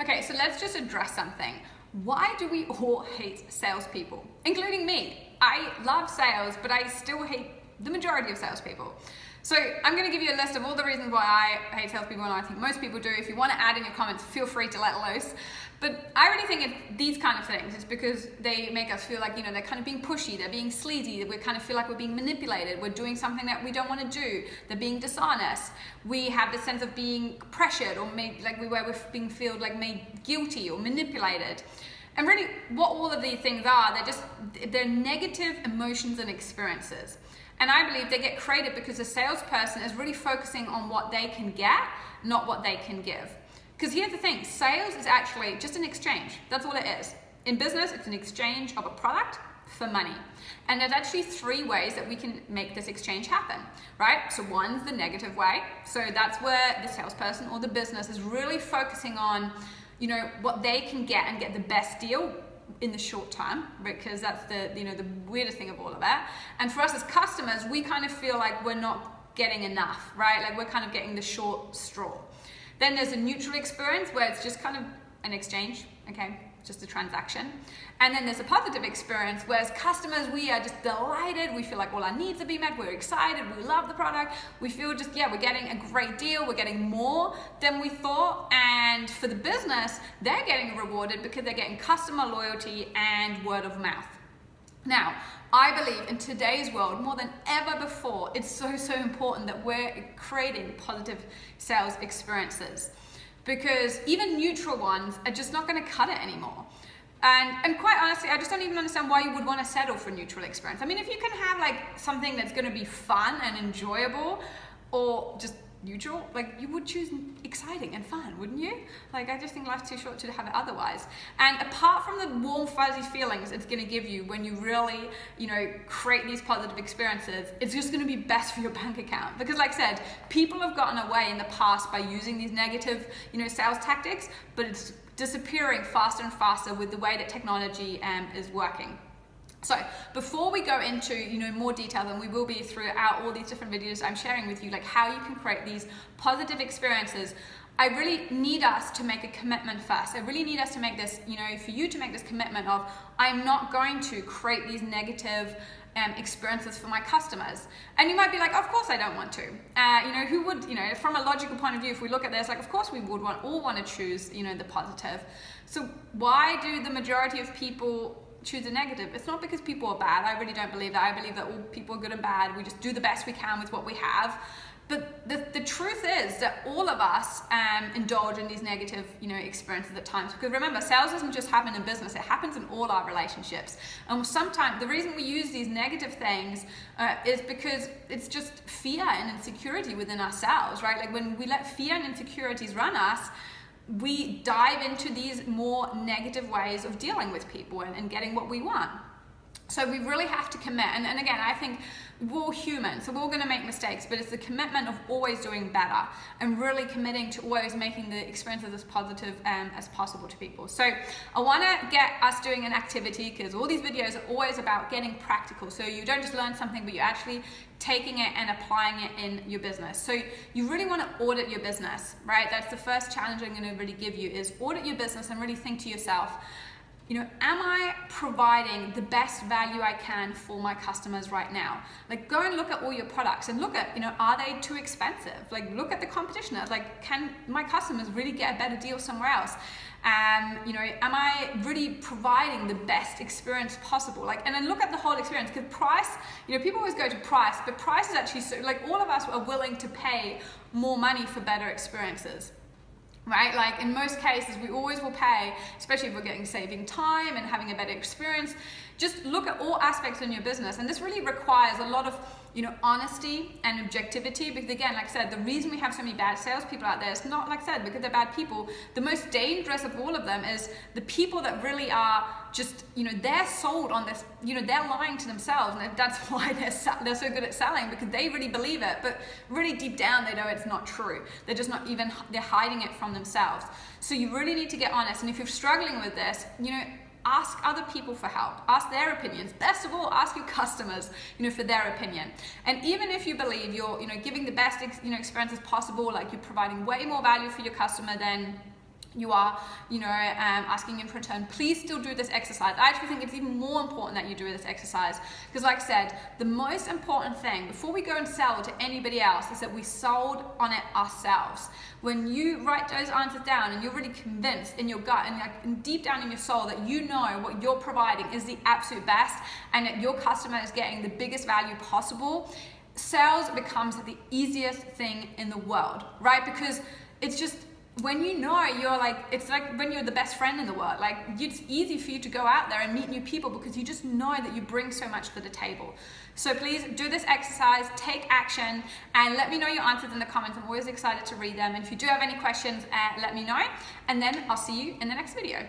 Okay, so let's just address something. Why do we all hate salespeople, including me? I love sales, but I still hate the majority of salespeople. So I'm going to give you a list of all the reasons why I hate salespeople, and I think most people do. If you want to add in your comments, feel free to let loose. But I really think it's these kind of things. It's because they make us feel like, they're kind of being pushy, they're being sleazy, we kind of feel like we're being manipulated, we're doing something that we don't want to do, they're being dishonest. We have this sense of being pressured or made, where we're being feel like made guilty or manipulated. And really what all of these things are, they're negative emotions and experiences. And I believe they get created because the salesperson is really focusing on what they can get, not what they can give. Because here's the thing, sales is actually just an exchange. That's all it is. In business, it's an exchange of a product for money. And there's actually 3 ways that we can make this exchange happen, right? So one's the negative way. So that's where the salesperson or the business is really focusing on, what they can get and get the best deal in the short term, because that's the weirdest thing of all of that. And for us as customers, we kind of feel like we're not getting enough, right? Like we're kind of getting the short straw. Then there's a neutral experience where it's just kind of an exchange, okay? Just a transaction. And then there's a positive experience where as customers, we are just delighted. We feel like all our needs are being met. We're excited. We love the product. We feel we're getting a great deal. We're getting more than we thought. And for the business, they're getting rewarded because they're getting customer loyalty and word of mouth. Now, I believe in today's world, more than ever before, it's so important that we're creating positive sales experiences, because even neutral ones are just not going to cut it anymore. And quite honestly, I just don't even understand why you would want to settle for neutral experience. I mean, if you can have something that's going to be fun and enjoyable, or just neutral, you would choose exciting and fun, wouldn't you? I just think life's too short to have it otherwise. And apart from the warm, fuzzy feelings it's going to give you when you really, create these positive experiences, it's just going to be best for your bank account. Because like I said, people have gotten away in the past by using these negative, sales tactics, but it's disappearing faster and faster with the way that technology is working. So before we go into more detail, and we will be throughout all these different videos I'm sharing with you, how you can create these positive experiences, I really need us to make a commitment first. I really need us to make this, for you to make this commitment of, I'm not going to create these negative experiences for my customers. And you might be like, of course I don't want to. Who would, from a logical point of view, if we look at this, of course we would all want to choose, the positive. So why do the majority of people choose a negative? It's not because people are bad. I really don't believe that. I believe that all people are good and bad. We just do the best we can with what we have. But the truth is that all of us indulge in these negative, experiences at times. Because remember, sales doesn't just happen in business; it happens in all our relationships. And sometimes the reason we use these negative things is because it's just fear and insecurity within ourselves, right? When we let fear and insecurities run us, we dive into these more negative ways of dealing with people and getting what we want. So we really have to commit. And again, I think we're all human, so we're all going to make mistakes, but it's the commitment of always doing better and really committing to always making the experiences as positive as possible to people. So I want to get us doing an activity, because all these videos are always about getting practical. So you don't just learn something, but you're actually taking it and applying it in your business. So you really want to audit your business, right? That's the first challenge I'm going to really give you, is audit your business and really think to yourself, am I providing the best value I can for my customers right now? Go and look at all your products and look at, are they too expensive? Look at the competition. Can my customers really get a better deal somewhere else? Am I really providing the best experience possible? And then look at the whole experience, because price, people always go to price, but price is actually so, all of us are willing to pay more money for better experiences. Right? In most cases, we always will pay, especially if we're saving time and having a better experience. Just look at all aspects in your business. And this really requires a lot of, honesty and objectivity. Because again, like I said, the reason we have so many bad salespeople out there is not, like I said, because they're bad people. The most dangerous of all of them is the people that really are just, they're sold on this, they're lying to themselves. And that's why they're so good at selling, because they really believe it. But really deep down, they know it's not true. They're just not even, they're hiding it from themselves. So you really need to get honest. And if you're struggling with this, ask other people for help. Ask their opinions. Best of all, ask your customers, for their opinion. And even if you believe you're, giving the best, experiences possible, you're providing way more value for your customer than you are, asking in return, please still do this exercise. I actually think it's even more important that you do this exercise, because like I said, the most important thing before we go and sell to anybody else is that we sold on it ourselves. When you write those answers down and you're really convinced in your gut and deep down in your soul that you know what you're providing is the absolute best and that your customer is getting the biggest value possible, sales becomes the easiest thing in the world, right? Because it's just, when you know, it's like when you're the best friend in the world. Like, it's easy for you to go out there and meet new people because you just know that you bring so much to the table. So please do this exercise, take action, and let me know your answers in the comments. I'm always excited to read them. And if you do have any questions, let me know. And then I'll see you in the next video.